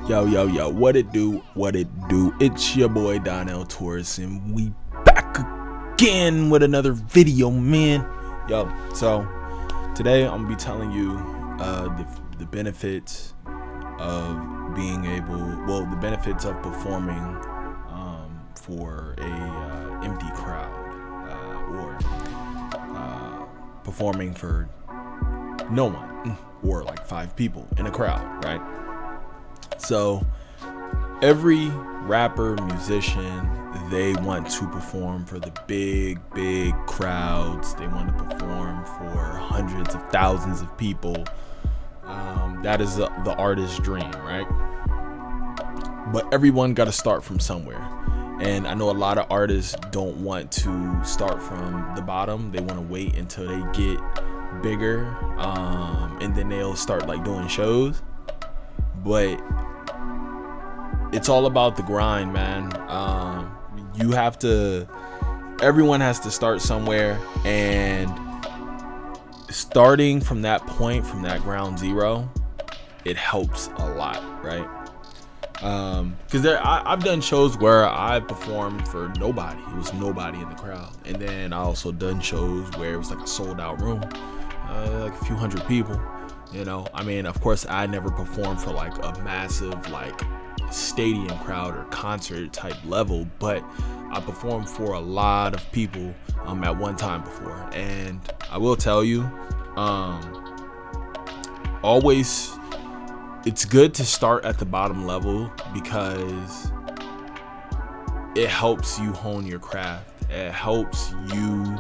Yo, what it do? It's your boy Donnell Torres, and we back again with another video, man. So today I'm gonna be telling you the benefits of being the benefits of performing for a empty crowd, or performing for no one, or like 5 people in a crowd, right? So every rapper, musician, they want to perform for the big crowds. They want to perform for hundreds of thousands of people. That is the artist's dream, right? But everyone got to start from somewhere. And I know a lot of artists don't want to start from the bottom. They want to wait until they get bigger, and then they'll start like doing shows. But it's all about the grind, man. Everyone has to start somewhere, and starting from that point, from that ground zero, it helps a lot, right? Because I've done shows where I performed for nobody. It was nobody in the crowd. And then I also done shows where it was like a sold out room, like a few hundred people. You know, I mean, of course, I never performed for like a massive like stadium crowd or concert type level, but I performed for a lot of people at one time before. And I will tell you, always, it's good to start at the bottom level because it helps you hone your craft. It helps you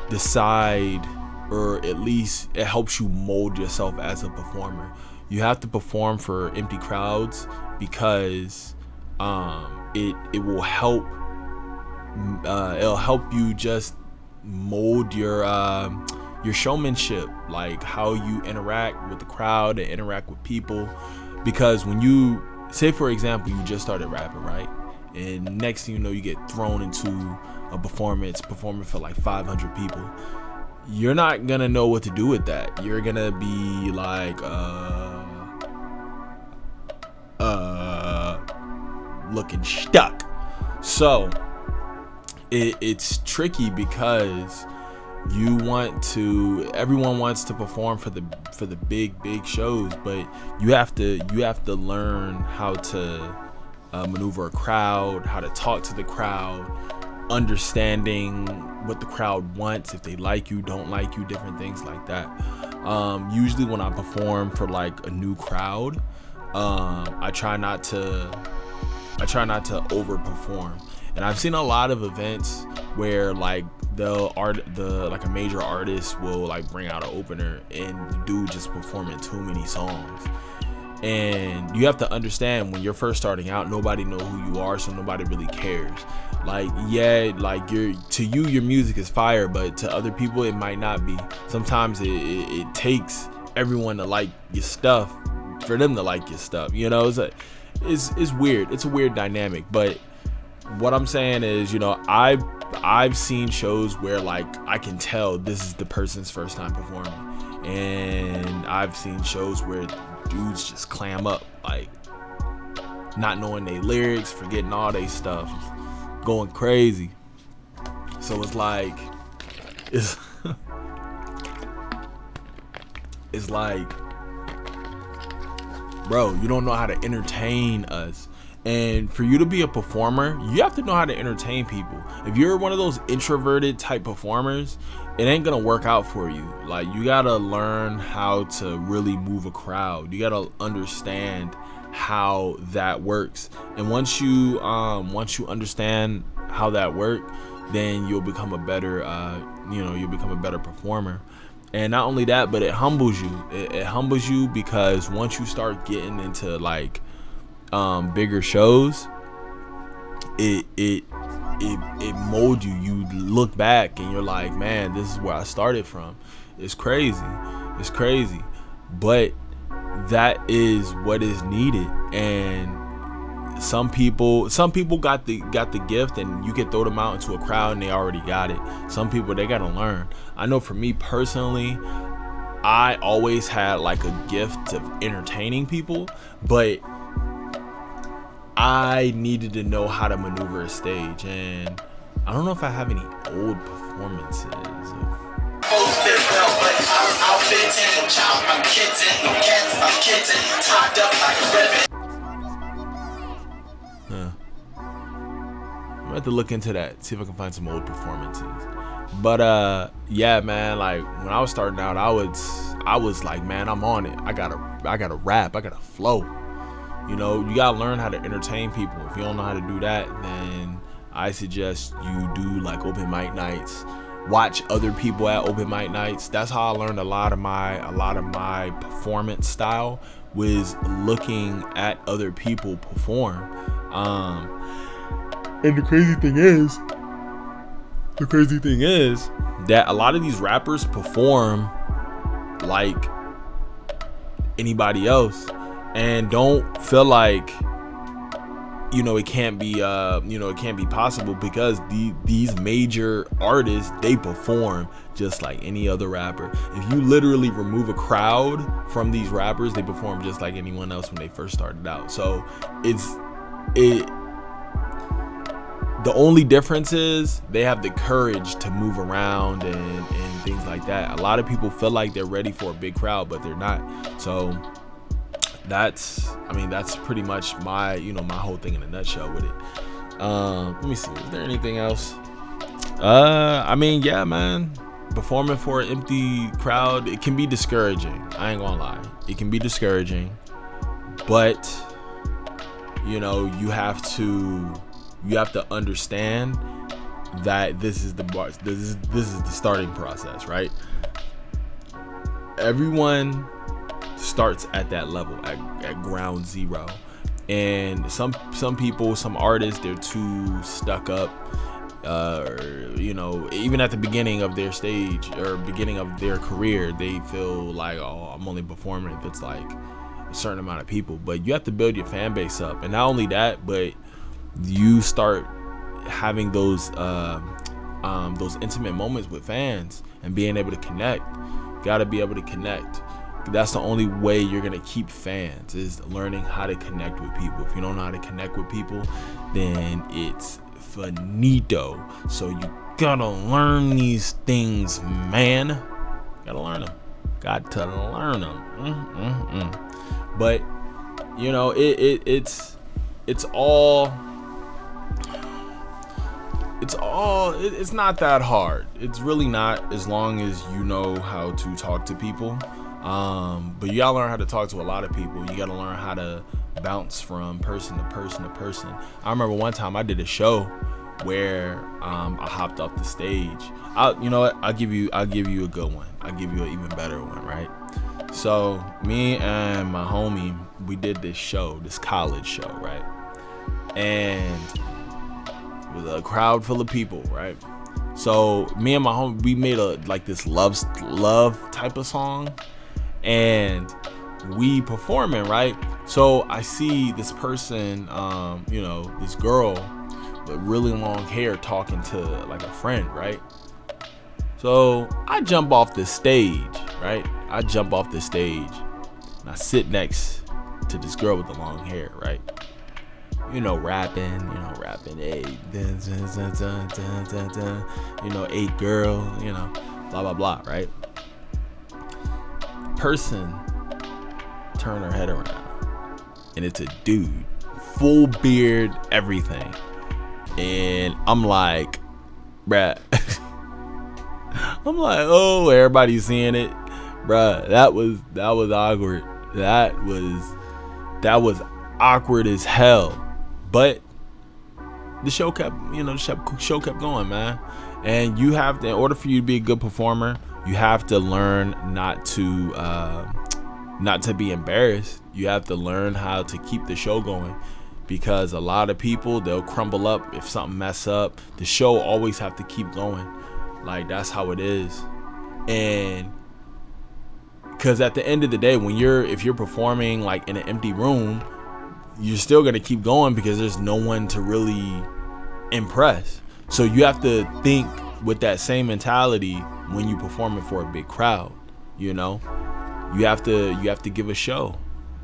decide, or at least it helps you mold yourself as a performer. You have to perform for empty crowds because it will help. It'll help you just mold your showmanship, like how you interact with the crowd and interact with people. Because when you say, for example, you just started rapping, right? And next thing you know, you get thrown into a performance performing for like 500 people. You're not gonna know what to do with that. You're gonna be like looking stuck. So it's tricky because everyone wants to perform for the big shows, but you have to learn how to maneuver a crowd, how to talk to the crowd, understanding what the crowd wants, if they like you, don't like you, different things like that. Usually when I perform for like a new crowd, I try not to overperform. And I've seen a lot of events where like like a major artist will like bring out an opener and the dude just performing too many songs. And you have to understand, when you're first starting out, nobody know who you are, so nobody really cares. Like, yeah, like to you your music is fire, but to other people it might not be. Sometimes it takes everyone to like your stuff for them to like your stuff. You know, it's weird. It's a weird dynamic. But what I'm saying is, you know, I've seen shows where like I can tell this is the person's first time performing, and I've seen shows where dudes just clam up, like not knowing their lyrics, forgetting all their stuff, going crazy. So it's like it's like, bro, you don't know how to entertain us. And for you to be a performer, you have to know how to entertain people. If you're one of those introverted type performers, it ain't gonna work out for you. Like, you gotta learn how to really move a crowd. You gotta understand how that works. And once you understand how that works, then you'll become a better performer. And not only that, but it humbles you. It humbles you because once you start getting into like bigger shows, it molds you. You look back and you're like, man, this is where I started from. It's crazy, but that is what is needed. And some people got the gift, and you can throw them out into a crowd and they already got it. Some people, they gotta learn. I know for me personally, I always had like a gift of entertaining people, but I needed to know how to maneuver a stage, and I don't know if I have any old performances of. Huh. I'm gonna have to look into that, see if I can find some old performances. But yeah, man, like when I was starting out, I was like, man, I'm on it. I gotta rap, I gotta flow. You know, you gotta learn how to entertain people. If you don't know how to do that, then I suggest you do like open mic nights. Watch other people at open mic nights. That's how I learned a lot of my performance style, was looking at other people perform. And the crazy thing is that a lot of these rappers perform like anybody else, and don't feel like, you know, it can't be possible, because these major artists, they perform just like any other rapper. If you literally remove a crowd from these rappers, they perform just like anyone else when they first started out. So the only difference is they have the courage to move around and things like that. A lot of people feel like they're ready for a big crowd, but they're not. So that's pretty much my whole thing in a nutshell with it. Let me see, is there anything else? Yeah, man, performing for an empty crowd, it can be discouraging. I ain't gonna lie, it can be discouraging, but you know, you have to understand that this is the starting process, right? Everyone starts at that level, at ground zero, and some people, some artists, they're too stuck up, you know, even at the beginning of their stage or beginning of their career, they feel like, oh, I'm only performing if it's like a certain amount of people. But you have to build your fan base up, and not only that, but you start having those intimate moments with fans and being able to connect. You gotta be able to connect. That's the only way you're gonna keep fans, is learning how to connect with people. If you don't know how to connect with people, then it's finito. So you gotta learn these things, man. Gotta learn them. Got to learn them. But you know, it's not that hard. It's really not, as long as you know how to talk to people. But you gotta learn how to talk to a lot of people. You gotta learn how to bounce from person to person to person. I remember one time I did a show where I hopped off the stage. You know what? I'll give you a good one. I'll give you an even better one, right? So me and my homie, we did this show, this college show, right? And it was a crowd full of people, right? So me and my homie, we made this love type of song, and we performing, right? So I see this person, you know, this girl with really long hair talking to like a friend, right? So I jump off the stage, right? I jump off the stage and I sit next to this girl with the long hair, right? You know, rapping, hey, dun, dun, dun, dun, dun, dun, dun, you know, hey girl, you know, blah blah blah, right? Person turn her head around, and it's a dude, full beard, everything, and I'm like, bruh, I'm like, oh, everybody's seeing it, bruh. That was awkward. That was awkward as hell. But the show kept going, man. And you have to, in order for you to be a good performer, you have to learn not to be embarrassed. You have to learn how to keep the show going, because a lot of people, they'll crumble up if something mess up. The show always have to keep going. Like, that's how it is. And because at the end of the day, if you're performing like in an empty room, you're still gonna keep going, because there's no one to really impress. So you have to think with that same mentality when you performing for a big crowd. You know, you have to give a show.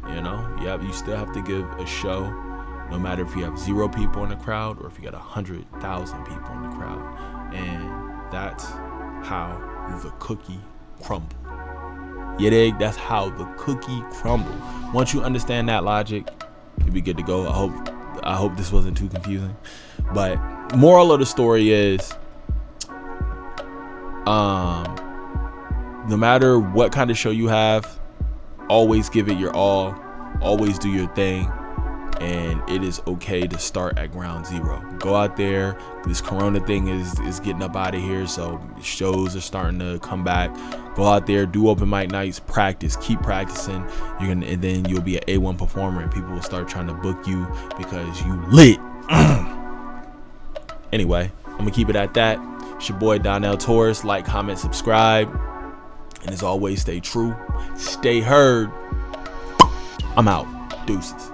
You know, you still have to give a show. no matter if you have 0 people in the crowd or if you got 100,000 people in the crowd. And that's how the cookie crumble. You dig? That's how the cookie crumble. Once you understand that logic, you'll be good to go. I hope this wasn't too confusing. But moral of the story is, no matter what kind of show you have, always give it your all. Always do your thing. And it is okay to start at ground zero. Go out there. This corona thing is getting up out of here, so shows are starting to come back. Go out there, do open mic nights, practice, keep practicing. And then you'll be an A1 performer, and people will start trying to book you because you lit. Anyway, I'm gonna keep it at that. It's your boy Donnell Torres. Like, comment, subscribe, and as always, stay true, stay heard. I'm out. Deuces.